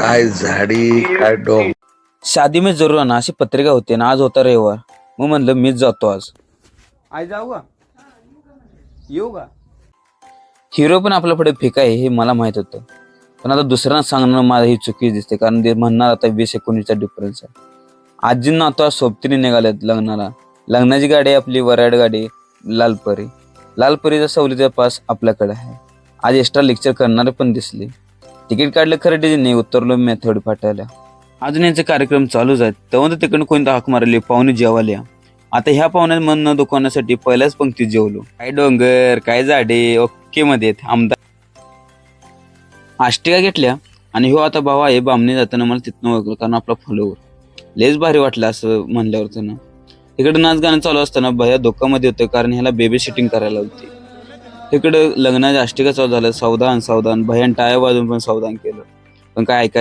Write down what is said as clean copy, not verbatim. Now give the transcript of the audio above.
काय झाडी काय डोंग. शादी में जरूर आना अशी पत्रिका होती ना. आज होता रविवार. मग म्हणलं मीच जातो आज. आज जाऊ का? येऊ का? हिरो पण आपल्या पुढे फेका आहे हे मला माहित होतं. पण आता दुसऱ्यांना सांगणं मला ही चुकी दिसते. कारण ते म्हणणार आता 20-19चा डिफरन्स आहे. आजींना आता सोबतीने निघाल्यात लग्नाला. लग्नाची गाडी आपली वराड गाडी लालपरी. लालपरीचा सवलीचा पास आपल्याकडे आहे. आज एक्स्ट्रा लेक्चर करणारे पण दिसले. तिकीट काढलं खरं डिझेलने. उतरलो मेथड फाटायला. अजून यांचे कार्यक्रम चालूच आहेत. तेव्हा तर तिकडून कोणता हाक मारली. पाहुणे जेवायला. आता ह्या पाहुण्यात मन न दुखवण्यासाठी पहिल्याच पंक्तीत जेवलो. काय डोंगर काय झाडे ओके मध्ये आमदार आष्टिका घेतल्या. आणि हो आता भावा हे बामणी जाताना मला तिथनं ओळखलं. कारण आपला फॉलोवर लेच भारी वाटलं असं म्हणल्यावर त्यानं. इकडे नाच गाणं चालू असताना भैया धोकामध्ये होतं. कारण ह्याला बेबी सिटिंग करायला होती. इकडं लग्नाच्या आष्टिका चालू झालं. सावधान सावधान भैयान टाळ्या वाजून पण सावधान केलं. पण काय ऐकायचं